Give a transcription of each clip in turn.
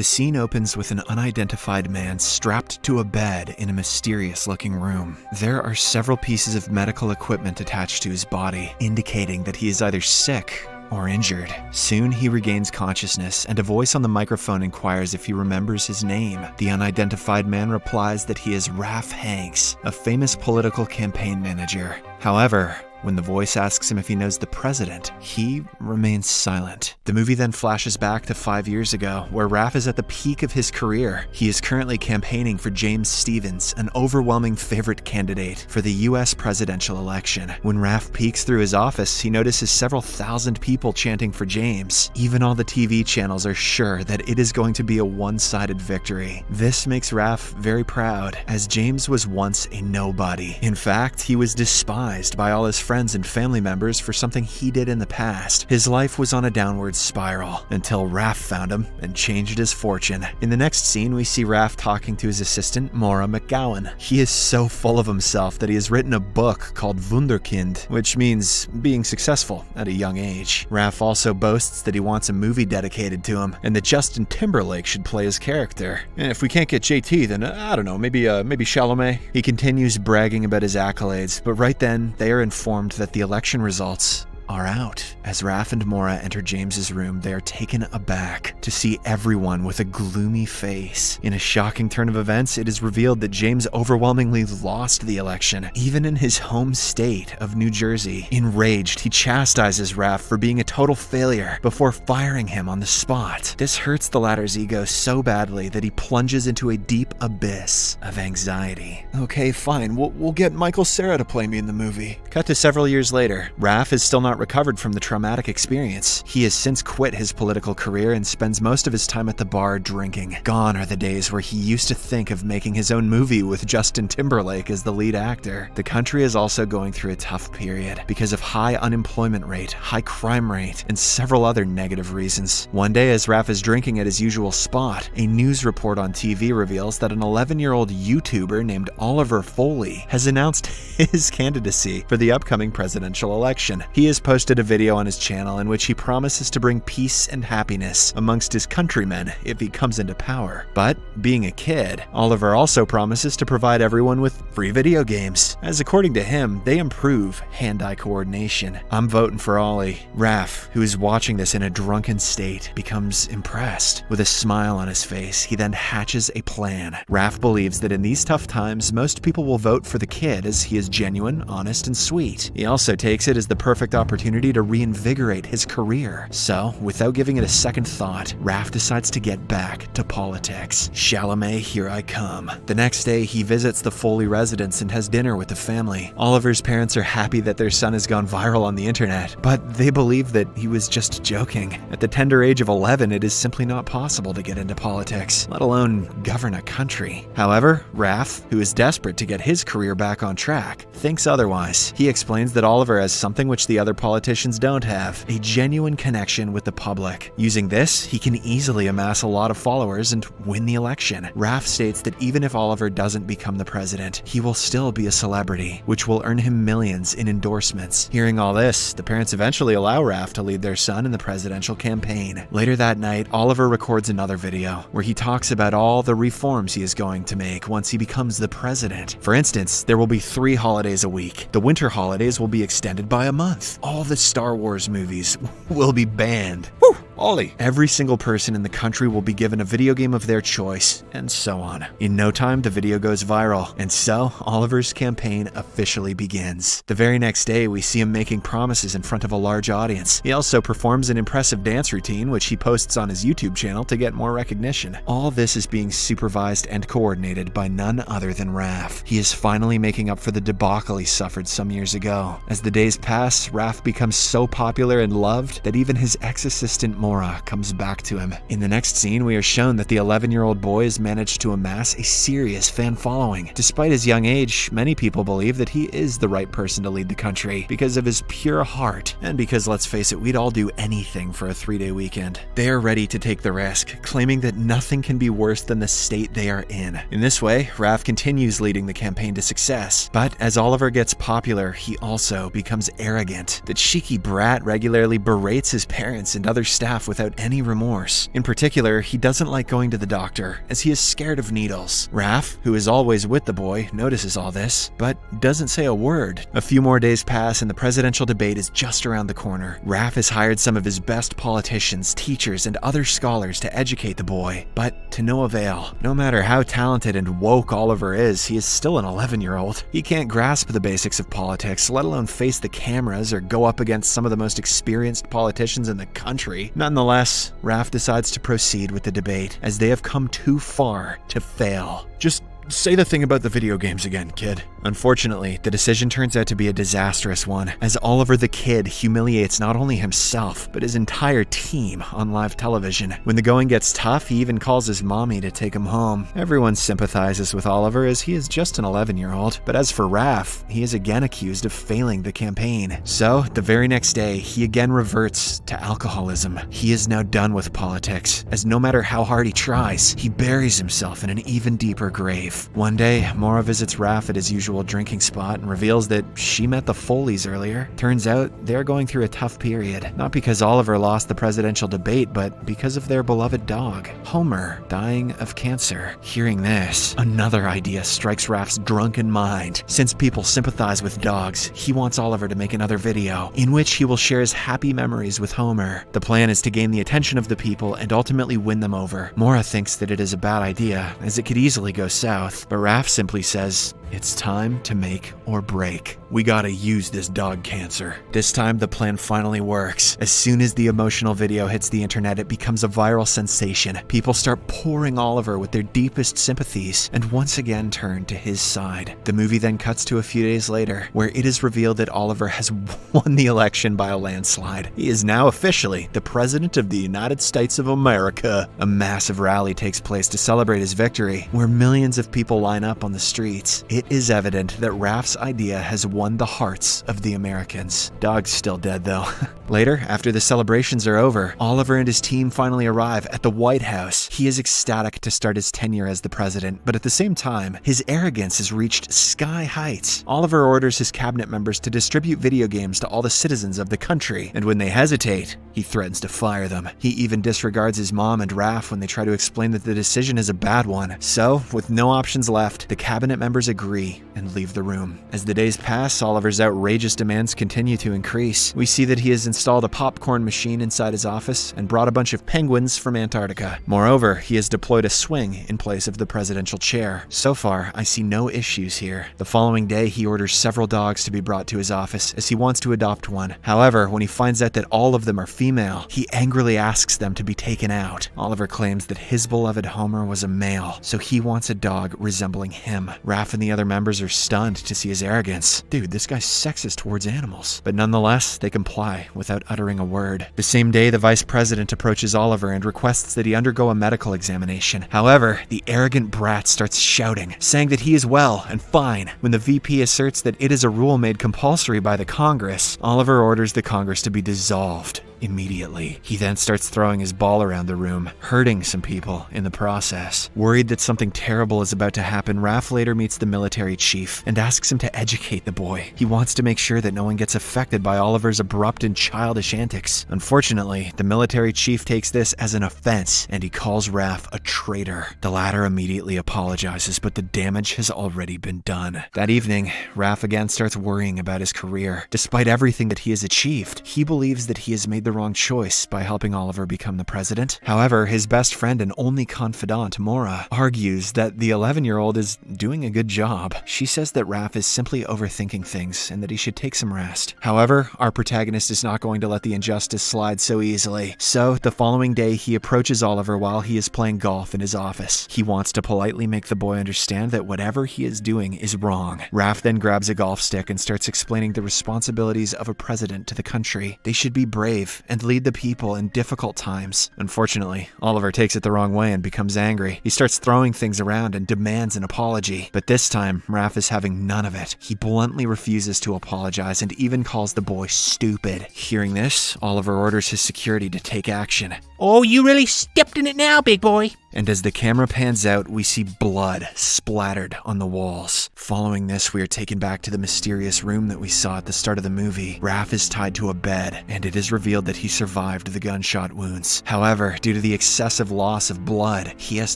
The scene opens with an unidentified man strapped to a bed in a mysterious-looking room. There are several pieces of medical equipment attached to his body, indicating that he is either sick or injured. Soon he regains consciousness, and a voice on the microphone inquires if he remembers his name. The unidentified man replies that he is Raph Hanks, a famous political campaign manager. However, when the voice asks him if he knows the president, he remains silent. The movie then flashes back to 5 years ago, where Raph is at the peak of his career. He is currently campaigning for James Stevens, an overwhelming favorite candidate for the US presidential election. When Raph peeks through his office, he notices several thousand people chanting for James. Even all the TV channels are sure that it is going to be a one-sided victory. This makes Raph very proud, as James was once a nobody. In fact, he was despised by all his friends and family members for something he did in the past. His life was on a downward spiral until Raph found him and changed his fortune. In the next scene, we see Raph talking to his assistant, Maura McGowan. He is so full of himself that he has written a book called Wunderkind, which means being successful at a young age. Raph also boasts that he wants a movie dedicated to him and that Justin Timberlake should play his character. And if we can't get JT, then I don't know, maybe Chalamet. He continues bragging about his accolades, but right then they are informed that the election results are out. As Raph and Maura enter James's room, they are taken aback to see everyone with a gloomy face. In a shocking turn of events, it is revealed that James overwhelmingly lost the election, even in his home state of New Jersey. Enraged, he chastises Raph for being a total failure before firing him on the spot. This hurts the latter's ego so badly that he plunges into a deep abyss of anxiety. Okay, fine, we'll get Michael Cera to play me in the movie. Cut to several years later. Raph is still not recovered from the traumatic experience. He has since quit his political career and spends most of his time at the bar drinking. Gone are the days where he used to think of making his own movie with Justin Timberlake as the lead actor. The country is also going through a tough period because of high unemployment rate, high crime rate, and several other negative reasons. One day, as Raph is drinking at his usual spot, a news report on TV reveals that an 11-year-old YouTuber named Oliver Foley has announced his candidacy for the upcoming presidential election. He has posted a video on his channel in which he promises to bring peace and happiness amongst his countrymen if he comes into power. But, being a kid, Oliver also promises to provide everyone with free video games, as according to him, they improve hand-eye coordination. I'm voting for Ollie. Raph, who is watching this in a drunken state, becomes impressed. With a smile on his face, he then hatches a plan. Raph believes that in these tough times, most people will vote for the kid as he is genuine, honest, and sweet. He also takes it as the perfect opportunity to reinvigorate his career. So, without giving it a second thought, Raph decides to get back to politics. Chalamet, here I come. The next day, he visits the Foley residence and has dinner with the family. Oliver's parents are happy that their son has gone viral on the internet, but they believe that he was just joking. At the tender age of 11, it is simply not possible to get into politics, let alone govern a country. However, Raph, who is desperate to get his career back on track, thinks otherwise. He explains that Oliver has something which the other politicians don't have, a genuine connection with the public. Using this, he can easily amass a lot of followers and win the election. Raph states that even if Oliver doesn't become the president, he will still be a celebrity, which will earn him millions in endorsements. Hearing all this, the parents eventually allow Raph to lead their son in the presidential campaign. Later that night, Oliver records another video where he talks about all the reforms he is going to make once he becomes the president. For instance, there will be 3 holidays a week. The winter holidays will be extended by a month. All the Star Wars movies will be banned. Woo! Ollie. Every single person in the country will be given a video game of their choice, and so on. In no time, the video goes viral, and so Oliver's campaign officially begins. The very next day, we see him making promises in front of a large audience. He also performs an impressive dance routine, which he posts on his YouTube channel to get more recognition. All this is being supervised and coordinated by none other than Raph. He is finally making up for the debacle he suffered some years ago. As the days pass, Raph becomes so popular and loved that even his ex-assistant Maura comes back to him. In the next scene, we are shown that the 11-year-old boy has managed to amass a serious fan following. Despite his young age, many people believe that he is the right person to lead the country because of his pure heart, and because, let's face it, we'd all do anything for a 3-day weekend. They are ready to take the risk, claiming that nothing can be worse than the state they are in. In this way, Raph continues leading the campaign to success, but as Oliver gets popular, he also becomes arrogant. The cheeky brat regularly berates his parents and other staff Raph without any remorse. In particular, he doesn't like going to the doctor, as he is scared of needles. Raph, who is always with the boy, notices all this, but doesn't say a word. A few more days pass and the presidential debate is just around the corner. Raph has hired some of his best politicians, teachers, and other scholars to educate the boy, but to no avail. No matter how talented and woke Oliver is, he is still an 11-year-old. He can't grasp the basics of politics, let alone face the cameras or go up against some of the most experienced politicians in the country. Nonetheless, Raph decides to proceed with the debate, as they have come too far to fail. Just say the thing about the video games again, kid. Unfortunately, the decision turns out to be a disastrous one, as Oliver the Kid humiliates not only himself, but his entire team on live television. When the going gets tough, he even calls his mommy to take him home. Everyone sympathizes with Oliver, as he is just an 11-year-old, but as for Raph, he is again accused of failing the campaign. So, the very next day, he again reverts to alcoholism. He is now done with politics, as no matter how hard he tries, he buries himself in an even deeper grave. One day, Maura visits Raph at his usual drinking spot and reveals that she met the Foleys earlier. Turns out they're going through a tough period, not because Oliver lost the presidential debate, but because of their beloved dog, Homer, dying of cancer. Hearing this, another idea strikes Raph's drunken mind. Since people sympathize with dogs, he wants Oliver to make another video in which he will share his happy memories with Homer. The plan is to gain the attention of the people and ultimately win them over. Maura thinks that it is a bad idea, as it could easily go south, but Raph simply says, "It's time to make or break. We gotta use this dog cancer." This time, the plan finally works. As soon as the emotional video hits the internet, it becomes a viral sensation. People start pouring Oliver with their deepest sympathies and once again turn to his side. The movie then cuts to a few days later, where it is revealed that Oliver has won the election by a landslide. He is now officially the President of the United States of America. A massive rally takes place to celebrate his victory, where millions of people line up on the streets. It is evident that Raph's idea has won the hearts of the Americans. Dog's still dead though. Later, after the celebrations are over, Oliver and his team finally arrive at the White House. He is ecstatic to start his tenure as the president, but at the same time, his arrogance has reached sky heights. Oliver orders his cabinet members to distribute video games to all the citizens of the country, and when they hesitate, he threatens to fire them. He even disregards his mom and Raph when they try to explain that the decision is a bad one. So, with no options left, the cabinet members agree and leave the room. As the days pass, Oliver's outrageous demands continue to increase. We see that he has installed a popcorn machine inside his office and brought a bunch of penguins from Antarctica. Moreover, he has deployed a swing in place of the presidential chair. So far, I see no issues here. The following day, he orders several dogs to be brought to his office, as he wants to adopt one. However, when he finds out that all of them are female, he angrily asks them to be taken out. Oliver claims that his beloved Homer was a male, so he wants a dog resembling him. Raph and the other members are stunned to see his arrogance. Dude, this guy's sexist towards animals. But nonetheless, they comply without uttering a word. The same day, the vice president approaches Oliver and requests that he undergo a medical examination. However, the arrogant brat starts shouting, saying that he is well and fine. When the VP asserts that it is a rule made compulsory by the Congress, Oliver orders the Congress to be dissolved immediately. He then starts throwing his ball around the room, hurting some people in the process. Worried that something terrible is about to happen, Raph later meets the military chief and asks him to educate the boy. He wants to make sure that no one gets affected by Oliver's abrupt and childish antics. Unfortunately, the military chief takes this as an offense and he calls Raph a traitor. The latter immediately apologizes, but the damage has already been done. That evening, Raph again starts worrying about his career. Despite everything that he has achieved, he believes that he has made the wrong choice by helping Oliver become the president. However, his best friend and only confidant, Maura, argues that the 11-year-old is doing a good job. She says that Raph is simply overthinking things and that he should take some rest. However, our protagonist is not going to let the injustice slide so easily. So, the following day, he approaches Oliver while he is playing golf in his office. He wants to politely make the boy understand that whatever he is doing is wrong. Raph then grabs a golf stick and starts explaining the responsibilities of a president to the country. They should be brave and lead the people in difficult times. Unfortunately, Oliver takes it the wrong way and becomes angry. He starts throwing things around and demands an apology. But this time, Raph is having none of it. He bluntly refuses to apologize and even calls the boy stupid. Hearing this, Oliver orders his security to take action. Oh, you really stepped in it now, big boy. And as the camera pans out, we see blood splattered on the walls. Following this, we are taken back to the mysterious room that we saw at the start of the movie. Raph is tied to a bed, and it is revealed that he survived the gunshot wounds. However, due to the excessive loss of blood, he has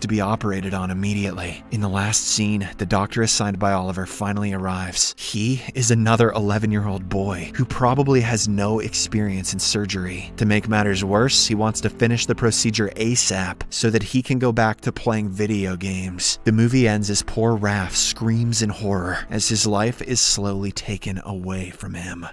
to be operated on immediately. In the last scene, the doctor assigned by Oliver finally arrives. He is another 11-year-old boy who probably has no experience in surgery. To make matters worse, he wants to finish the procedure ASAP so that he can go back to playing video games. The movie ends as poor Raph screams in horror as his life is slowly taken away from him.